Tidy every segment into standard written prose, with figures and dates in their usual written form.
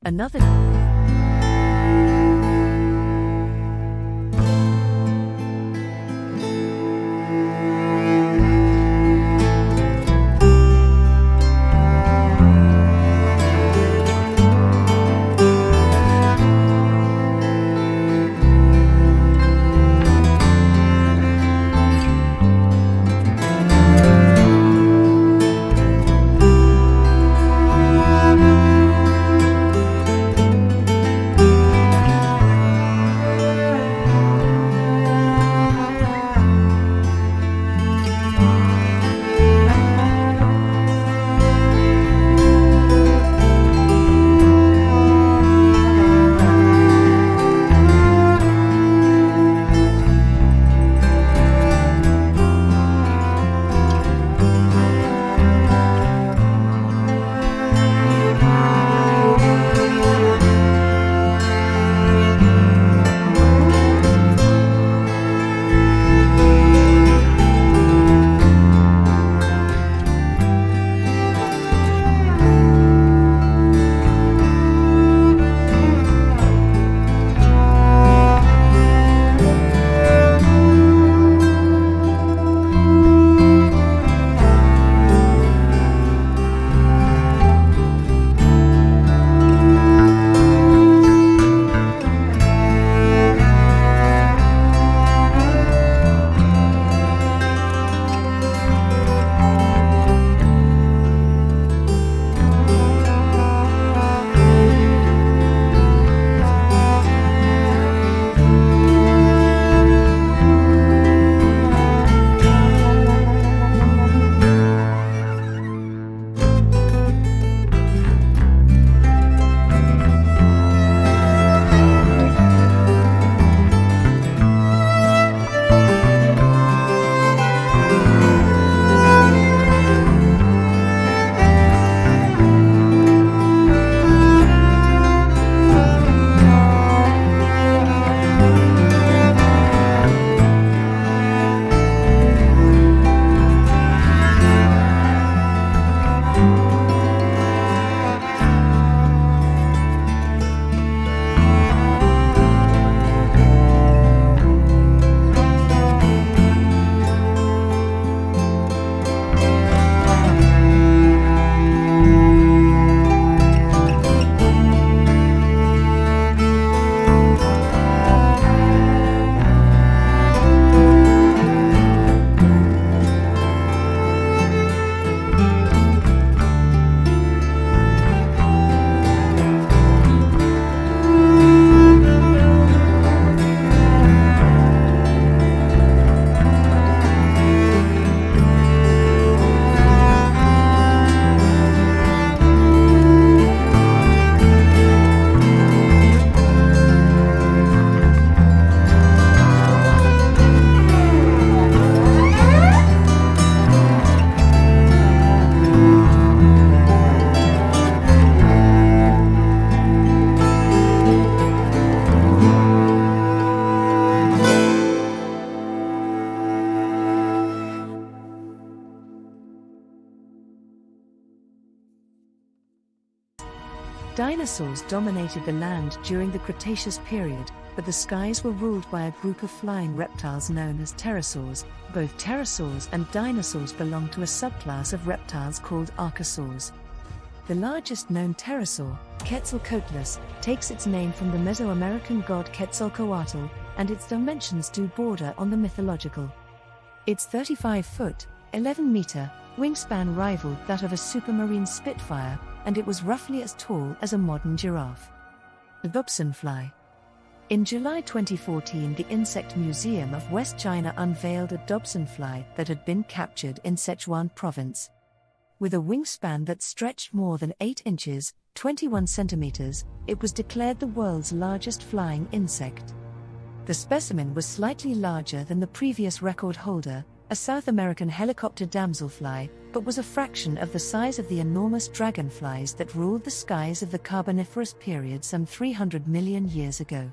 Another dinosaurs dominated the land during the Cretaceous period, but the skies were ruled by a group of flying reptiles known as pterosaurs. Both pterosaurs and dinosaurs belong to a subclass of reptiles called archosaurs. The largest known pterosaur, Quetzalcoatlus, takes its name from the Mesoamerican god Quetzalcoatl, and its dimensions do border on the mythological. Its 35-foot, 11-meter, wingspan rivaled that of a supermarine Spitfire, and it was roughly as tall as a modern giraffe. The Dobsonfly. In July 2014, the Insect Museum of West China unveiled a Dobsonfly that had been captured in Sichuan province. With a wingspan that stretched more than 8 inches, 21 centimeters, it was declared the world's largest flying insect. The specimen was slightly larger than the previous record holder, a South American helicopter damselfly, but was a fraction of the size of the enormous dragonflies that ruled the skies of the Carboniferous period some 300 million years ago.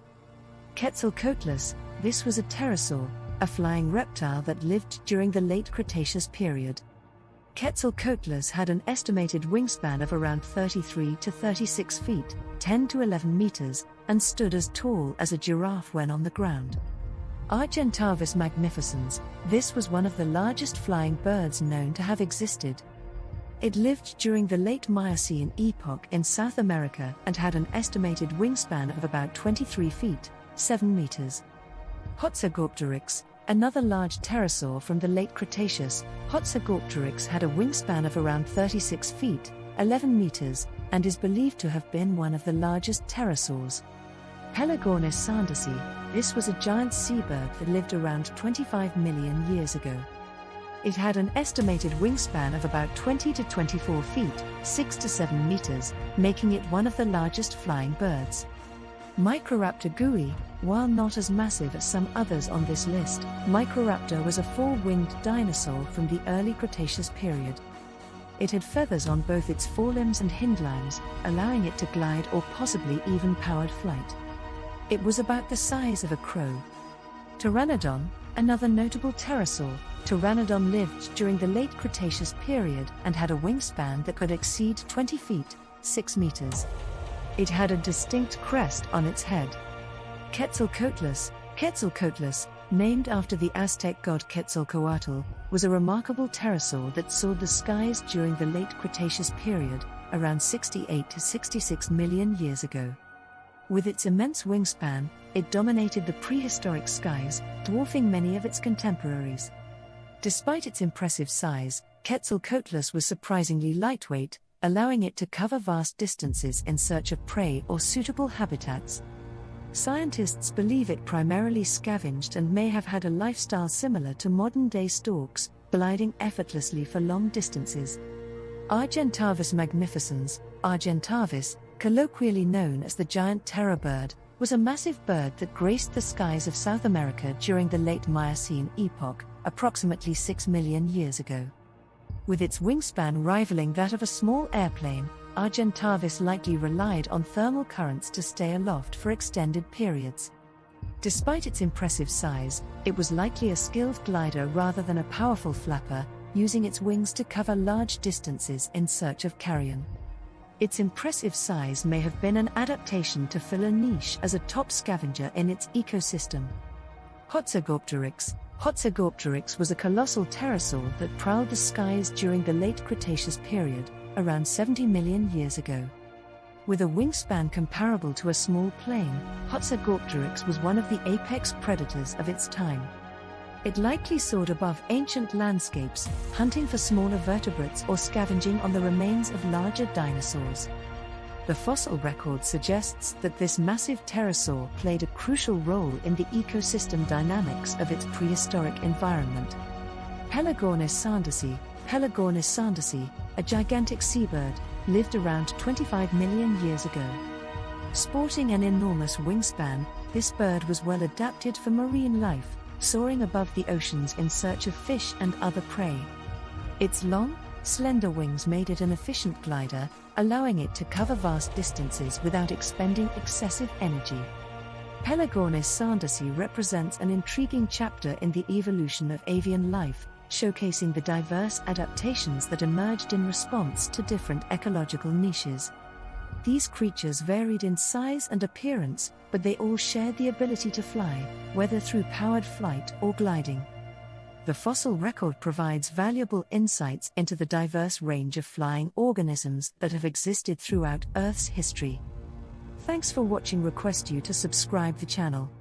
Quetzalcoatlus, this was a pterosaur, a flying reptile that lived during the late Cretaceous period. Quetzalcoatlus had an estimated wingspan of around 33 to 36 feet, 10 to 11 meters, and stood as tall as a giraffe when on the ground. Argentavis magnificens, this was one of the largest flying birds known to have existed. It lived during the late Miocene epoch in South America and had an estimated wingspan of about 23 feet, 7 meters. Hatzegopteryx, another large pterosaur from the late Cretaceous, Hatzegopteryx had a wingspan of around 36 feet, 11 meters, and is believed to have been one of the largest pterosaurs. Pelagornis sandersi, this was a giant seabird that lived around 25 million years ago. It had an estimated wingspan of about 20 to 24 feet, 6 to 7 meters, making it one of the largest flying birds. Microraptor gui, while not as massive as some others on this list, Microraptor was a four-winged dinosaur from the early Cretaceous period. It had feathers on both its forelimbs and hindlimbs, allowing it to glide or possibly even powered flight. It was about the size of a crow. Pteranodon, another notable pterosaur, Pteranodon lived during the late Cretaceous period and had a wingspan that could exceed 20 feet, 6 meters. It had a distinct crest on its head. Quetzalcoatlus, named after the Aztec god Quetzalcoatl, was a remarkable pterosaur that soared the skies during the late Cretaceous period, around 68 to 66 million years ago. With its immense wingspan, it dominated the prehistoric skies, dwarfing many of its contemporaries. Despite its impressive size, Quetzalcoatlus was surprisingly lightweight, allowing it to cover vast distances in search of prey or suitable habitats. Scientists believe it primarily scavenged and may have had a lifestyle similar to modern-day storks, gliding effortlessly for long distances. Argentavis magnificens, Argentavis, colloquially known as the giant terror bird, was a massive bird that graced the skies of South America during the late Miocene epoch, approximately 6 million years ago. With its wingspan rivaling that of a small airplane, Argentavis likely relied on thermal currents to stay aloft for extended periods. Despite its impressive size, it was likely a skilled glider rather than a powerful flapper, using its wings to cover large distances in search of carrion. Its impressive size may have been an adaptation to fill a niche as a top scavenger in its ecosystem. Hatzegopteryx was a colossal pterosaur that prowled the skies during the late Cretaceous period, around 70 million years ago. With a wingspan comparable to a small plane, Hatzegopteryx was one of the apex predators of its time. It likely soared above ancient landscapes, hunting for smaller vertebrates or scavenging on the remains of larger dinosaurs. The fossil record suggests that this massive pterosaur played a crucial role in the ecosystem dynamics of its prehistoric environment. Pelagornis sandersi, a gigantic seabird, lived around 25 million years ago. Sporting an enormous wingspan, this bird was well adapted for marine life, soaring above the oceans in search of fish and other prey. Its long, slender wings made it an efficient glider, allowing it to cover vast distances without expending excessive energy. Pelagornis sandersi represents an intriguing chapter in the evolution of avian life, showcasing the diverse adaptations that emerged in response to different ecological niches. These creatures varied in size and appearance, but they all shared the ability to fly, whether through powered flight or gliding. The fossil record provides valuable insights into the diverse range of flying organisms that have existed throughout Earth's history. Thanks for watching. Request you to subscribe the channel.